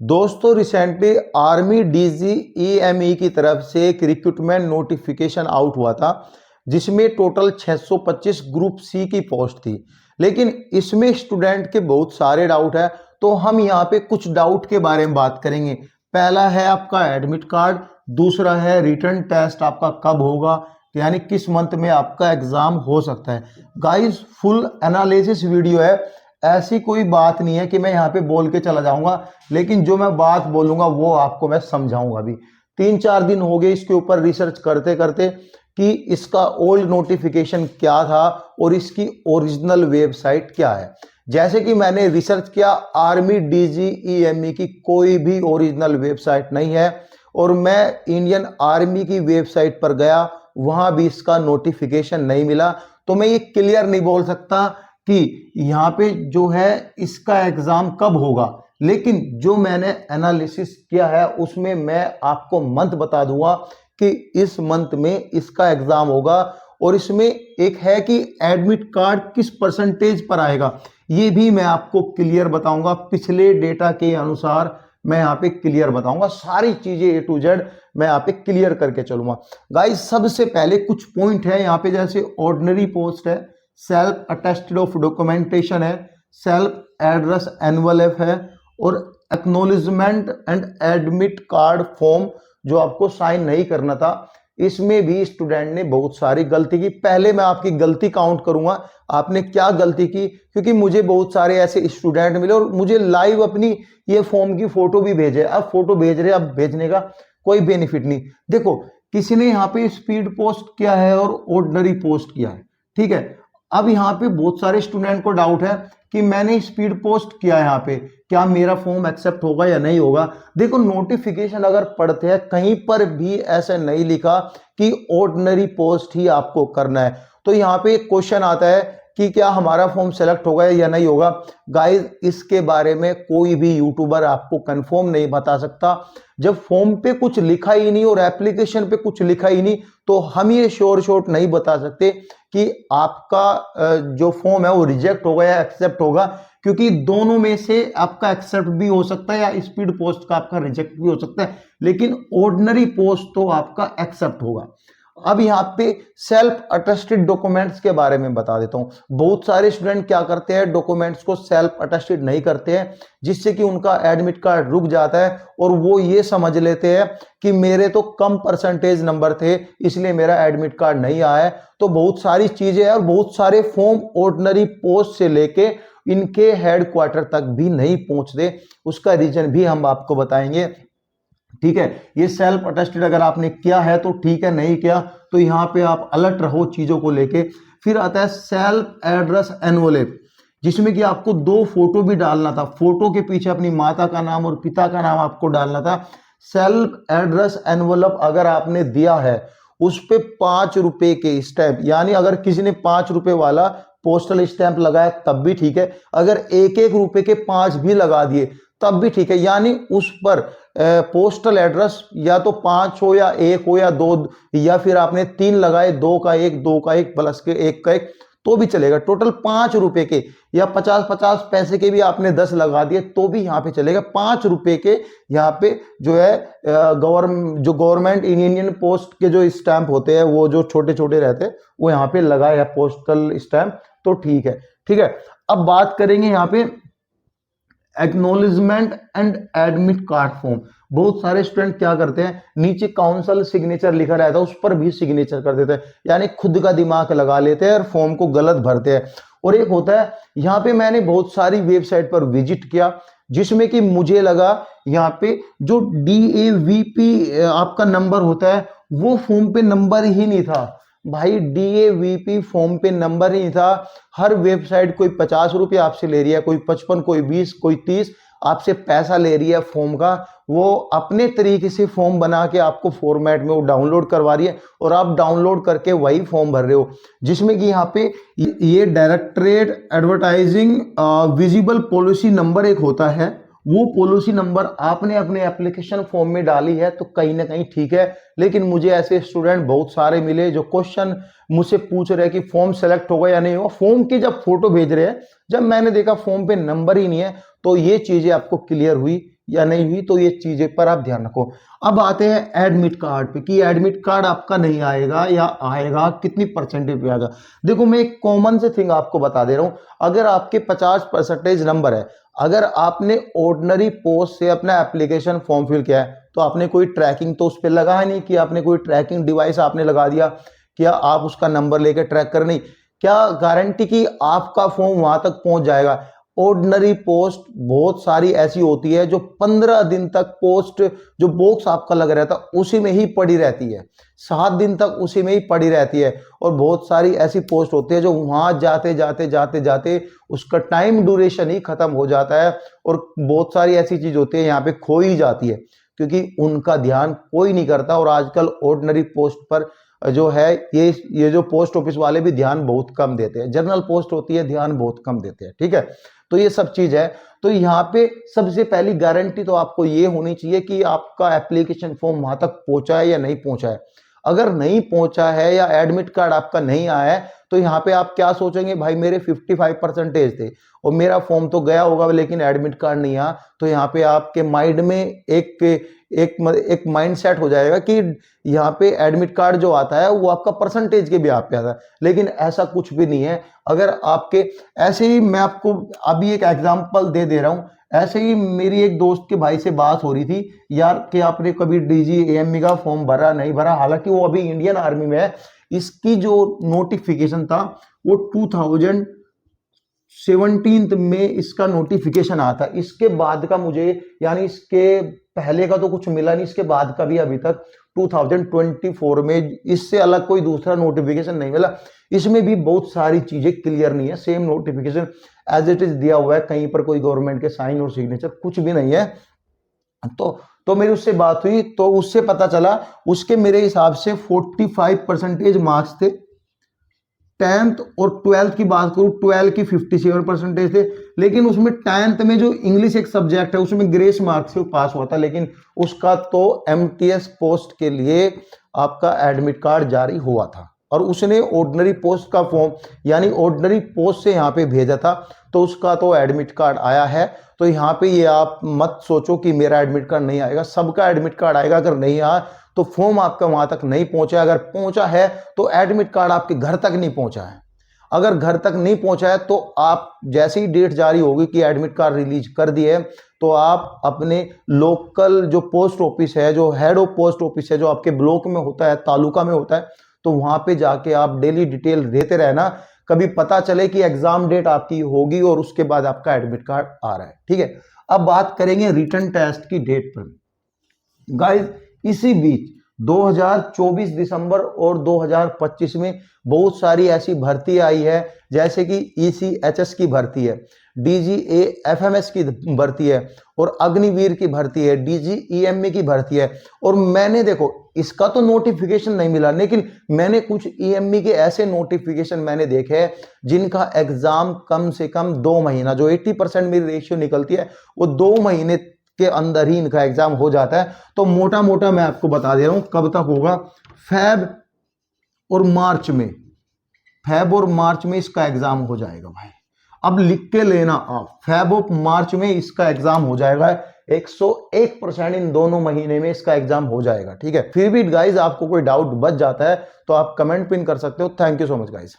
दोस्तों recently army DGEME की तरफ से एक रिक्रूटमेंट नोटिफिकेशन आउट हुआ था जिसमें टोटल 625 ग्रुप सी की पोस्ट थी। लेकिन इसमें स्टूडेंट के बहुत सारे डाउट है, तो हम यहाँ पे कुछ डाउट के बारे में बात करेंगे। पहला है आपका एडमिट कार्ड, दूसरा है रिटन टेस्ट आपका कब होगा, यानी किस मंथ में आपका एग्जाम हो सकता है। गाइस फुल एनालिसिस वीडियो है, ऐसी कोई बात नहीं है कि मैं यहाँ पे बोल के चला जाऊंगा, लेकिन जो मैं बात बोलूंगा वो आपको मैं समझाऊंगा। अभी 3-4 दिन हो गए इसके ऊपर रिसर्च करते करते कि इसका ओल्ड नोटिफिकेशन क्या था और इसकी ओरिजिनल वेबसाइट क्या है। जैसे कि मैंने रिसर्च किया, आर्मी DGEME की कोई भी ओरिजिनल वेबसाइट नहीं है, और मैं इंडियन आर्मी की वेबसाइट पर गया, वहां भी इसका नोटिफिकेशन नहीं मिला। तो मैं ये क्लियर नहीं बोल सकता कि यहाँ पे जो है इसका एग्जाम कब होगा, लेकिन जो मैंने एनालिसिस किया है उसमें मैं आपको मंथ बता दूंगा कि इस मंथ में इसका एग्जाम होगा। और इसमें एक है कि एडमिट कार्ड किस परसेंटेज पर आएगा, ये भी मैं आपको क्लियर बताऊंगा। पिछले डेटा के अनुसार मैं यहाँ पे क्लियर बताऊंगा, सारी चीजें A to Z मैं यहाँ पे क्लियर करके चलूंगा। गाइस सबसे पहले कुछ पॉइंट है यहाँ पे, जैसे ऑर्डिनरी पोस्ट है, सेल्फ अटेस्टेड ऑफ डॉक्यूमेंटेशन है, सेल्फ एड्रेस एनवलप है, और acknowledgement and admit card form जो आपको साइन नहीं करना था। इसमें भी स्टूडेंट ने बहुत सारी गलती की। पहले मैं आपकी गलती काउंट करूंगा, आपने क्या गलती की, क्योंकि मुझे बहुत सारे ऐसे स्टूडेंट मिले और मुझे लाइव अपनी ये फॉर्म की फोटो भी भेजे। अब फोटो भेज रहे, अब भेजने का कोई बेनिफिट नहीं। देखो किसी ने यहाँ पे स्पीड पोस्ट किया है और ऑर्डिनरी पोस्ट किया है, ठीक है। अब यहाँ पे बहुत सारे स्टूडेंट को डाउट है कि मैंने स्पीड पोस्ट किया है, यहाँ पे क्या मेरा फॉर्म एक्सेप्ट होगा या नहीं होगा। देखो नोटिफिकेशन अगर पढ़ते हैं कहीं पर भी ऐसा नहीं लिखा कि ऑर्डिनरी पोस्ट ही आपको करना है। तो यहाँ पे एक क्वेश्चन आता है कि क्या हमारा फॉर्म सेलेक्ट होगा या नहीं होगा। गाइस इसके बारे में कोई भी यूट्यूबर आपको कंफर्म नहीं बता सकता। जब फॉर्म पे कुछ लिखा ही नहीं और एप्लीकेशन पे कुछ लिखा ही नहीं, तो हम ये श्योर शॉट नहीं बता सकते कि आपका जो फॉर्म है वो रिजेक्ट होगा या एक्सेप्ट होगा, क्योंकि दोनों में से आपका एक्सेप्ट भी हो सकता है या स्पीड पोस्ट का आपका रिजेक्ट भी हो सकता है, लेकिन ऑर्डिनरी पोस्ट तो आपका एक्सेप्ट होगा। अब यहाँ पे सेल्फ अटेस्टेड डॉक्यूमेंट्स के बारे में बता देता हूं। बहुत सारे स्टूडेंट क्या करते हैं, डॉक्यूमेंट्स को सेल्फ अटेस्टेड नहीं करते हैं, जिससे कि उनका एडमिट कार्ड रुक जाता है और वो ये समझ लेते हैं कि मेरे तो कम परसेंटेज नंबर थे इसलिए मेरा एडमिट कार्ड नहीं आया है। तो बहुत सारी चीजें हैं और बहुत सारे फॉर्म ऑर्डिनरी पोस्ट से लेके इनके हेडक्वार्टर तक भी नहीं पहुंचते। उसका रीजन भी हम आपको बताएंगे, ठीक है। ये सेल्फ अटेस्टेड अगर आपने किया है तो ठीक है, नहीं किया तो यहाँ पे आप अलर्ट रहो चीजों को लेके। फिर आता है सेल्फ एड्रेस एनवलप, जिसमें कि आपको 2 फोटो भी डालना था। फोटो के पीछे अपनी माता का नाम और पिता का नाम आपको डालना था। सेल्फ एड्रेस एनवलप अगर आपने दिया है उस पे 5 रुपए के स्टैंप, यानी अगर किसी ने 5 रुपए वाला पोस्टल स्टैंप लगाया तब भी ठीक है, अगर 1-1 रुपए के 5 भी लगा दिए तब भी ठीक है। यानी उस पर पोस्टल एड्रेस या तो 5 हो या 1 हो या 2, या फिर आपने 3 लगाए, 2 का 1, 2 का 1 प्लस के 1 का 1 तो भी चलेगा। टोटल 5 रुपए के या 50-50 पैसे के भी आपने 10 लगा दिए तो भी यहाँ पे चलेगा। 5 रुपए के यहाँ पे जो है गवर्नमेंट इंडियन पोस्ट के जो स्टैंप होते हैं वो जो छोटे छोटे रहते हैं वो यहाँ पे लगाए है पोस्टल स्टैंप, तो ठीक है, ठीक है। अब बात करेंगे यहाँ पे acknowledgement and admit card form. बहुत सारे स्टूडेंट क्या करते हैं, नीचे काउंसिल सिग्नेचर लिखा रहता है उस पर भी सिग्नेचर कर देते हैं, यानी खुद का दिमाग लगा लेते हैं और फॉर्म को गलत भरते हैं। और एक होता है, यहाँ पे मैंने बहुत सारी वेबसाइट पर विजिट किया जिसमें कि मुझे लगा यहाँ पे जो DAVP आपका नंबर होता है वो फॉर्म पे नंबर ही नहीं था। भाई DAVP फॉर्म पे नंबर ही नहीं था। हर वेबसाइट कोई 50 रुपये आपसे ले रही है, कोई 55, कोई 20, कोई 30 आपसे पैसा ले रही है फॉर्म का। वो अपने तरीके से फॉर्म बना के आपको फॉर्मेट में वो डाउनलोड करवा रही है और आप डाउनलोड करके वही फॉर्म भर रहे हो, जिसमें कि यहाँ पे ये directorate advertising visible policy number एक होता है, वो पॉलिसी नंबर आपने अपने एप्लीकेशन फॉर्म में डाली है तो कहीं ना कहीं ठीक है। लेकिन मुझे ऐसे स्टूडेंट बहुत सारे मिले जो क्वेश्चन मुझसे पूछ रहे हैं कि फॉर्म सेलेक्ट होगा या नहीं होगा। फॉर्म की जब फोटो भेज रहे हैं, जब मैंने देखा फॉर्म पे नंबर ही नहीं है, तो ये चीजें आपको क्लियर हुई या नहीं हुई, तो ये चीजें पर आप ध्यान रखो। अब आते हैं एडमिट कार्ड पे कि एडमिट कार्ड आपका नहीं आएगा या आएगा, कितनी परसेंटेज पे आएगा। देखो मैं एक कॉमन से थिंग आपको बता दे रहा हूं, अगर आपके 50% नंबर है, अगर आपने ऑर्डिनरी पोस्ट से अपना एप्लीकेशन फॉर्म फिल किया है, तो आपने कोई ट्रैकिंग तो उस पर लगा है नहीं कि आपने कोई ट्रैकिंग डिवाइस आपने लगा दिया, क्या आप उसका नंबर लेकर ट्रैक कर, नहीं, क्या गारंटी कि आपका फॉर्म वहां तक पहुंच जाएगा। ऑर्डिनरी पोस्ट बहुत सारी ऐसी होती है जो 15 दिन तक पोस्ट जो बॉक्स आपका लग रहता है उसी में ही पड़ी रहती है, 7 दिन तक उसी में ही पड़ी रहती है। और बहुत सारी ऐसी पोस्ट होती है जो वहां जाते जाते जाते जाते उसका टाइम ड्यूरेशन ही खत्म हो जाता है, और बहुत सारी ऐसी चीज होती है यहाँ पे खो ही जाती है, क्योंकि उनका ध्यान कोई नहीं करता। और आजकल ऑर्डिनरी पोस्ट पर जो है ये जो पोस्ट ऑफिस वाले भी ध्यान बहुत कम देते हैं, जनरल पोस्ट होती है ध्यान बहुत कम देते हैं, ठीक है। तो ये सब चीज है। तो यहाँ पे सबसे पहली गारंटी तो आपको ये होनी चाहिए कि आपका एप्लीकेशन फॉर्म वहां तक पहुंचा है या नहीं पहुंचा है। अगर नहीं पहुंचा है या एडमिट कार्ड आपका नहीं आया है, तो यहाँ पे आप क्या सोचेंगे, भाई मेरे 55% थे और मेरा फॉर्म तो गया होगा लेकिन एडमिट कार्ड नहीं आया। तो यहाँ पे आपके माइंड में एक माइंड सेट हो जाएगा कि यहाँ पे एडमिट कार्ड जो आता है वो आपका परसेंटेज के भी आप पे आता है, लेकिन ऐसा कुछ भी नहीं है। अगर आपके ऐसे ही, मैं आपको अभी एक एग्जांपल दे रहा हूं, ऐसे ही मेरी एक दोस्त के भाई से बात हो रही थी यार कि आपने कभी डीजी एएमई का फॉर्म भरा नहीं भरा, हालांकि वो अभी इंडियन आर्मी में है। इसकी जो नोटिफिकेशन था वो 2017 में इसका नोटिफिकेशन आया था, इसके बाद का मुझे, यानी इसके पहले का तो कुछ मिला नहीं, इसके बाद का भी अभी तक 2024 में इससे अलग कोई दूसरा नोटिफिकेशन नहीं मिला। इसमें भी बहुत सारी चीजें क्लियर नहीं है, same notification as it is दिया हुआ है, कहीं पर कोई गवर्नमेंट के साइन और सिग्नेचर कुछ भी नहीं है। तो मेरी उससे बात हुई तो उससे पता चला उसके मेरे हिसाब से 45% मार्क्स थे। 10th और 12th की बात करूं, 12 की 57% थे, लेकिन उसमें 10th में जो इंग्लिश एक सब्जेक्ट है उसमें ग्रेस मार्क्स से पास हुआ था, लेकिन उसका तो एमटीएस पोस्ट के लिए आपका एडमिट कार्ड जारी हुआ था और उसने ऑर्डिनरी पोस्ट का फॉर्म यानी ऑर्डिनरी पोस्ट से यहाँ पे भेजा था, तो उसका तो एडमिट कार्ड आया है। तो यहाँ पे ये आप मत सोचो कि मेरा एडमिट कार्ड नहीं आएगा, सबका एडमिट कार्ड आएगा। अगर नहीं आया तो फॉर्म आपका वहां तक नहीं पहुंचा, अगर पहुंचा है तो एडमिट कार्ड आपके घर तक नहीं पहुंचा है। अगर घर तक नहीं पहुंचा है तो आप जैसे ही डेट जारी होगी कि एडमिट कार्ड रिलीज कर दिए, तो आप अपने लोकल जो पोस्ट ऑफिस है, जो हेड ऑफ पोस्ट ऑफिस है, जो आपके ब्लॉक में होता है, तालुका में होता है, तो वहां पे जाके आप डेली डिटेल देते रहना, कभी पता चले कि एग्जाम डेट आपकी होगी और उसके बाद आपका एडमिट कार्ड आ रहा है, ठीक है। अब बात करेंगे रिटन टेस्ट की डेट पर। गाइस इसी बीच 2024 दिसंबर और 2025 में बहुत सारी ऐसी भर्ती आई है, जैसे कि ECHS की भर्ती है, DGA FMS की भर्ती है और अग्निवीर की भर्ती है, DGEME की भर्ती है। और मैंने देखो इसका तो नोटिफिकेशन नहीं मिला, लेकिन मैंने कुछ EME के ऐसे नोटिफिकेशन मैंने देखे हैं जिनका एग्जाम कम से कम 2 महीना, जो 80% मेरी रेशियो निकलती है वो 2 महीने के अंदर ही इनका एग्जाम हो जाता है। तो मोटा मोटा मैं आपको बता दे रहा हूं कब तक होगा, फैब और मार्च में इसका एग्जाम हो जाएगा भाई। अब लिख के लेना आप, फैब और मार्च में इसका एग्जाम हो जाएगा, 101% इन दोनों महीने में इसका एग्जाम हो जाएगा, ठीक है। फिर भी गाइज आपको कोई डाउट बच जाता है तो आप कमेंट पिन कर सकते हो। Thank you so much guys.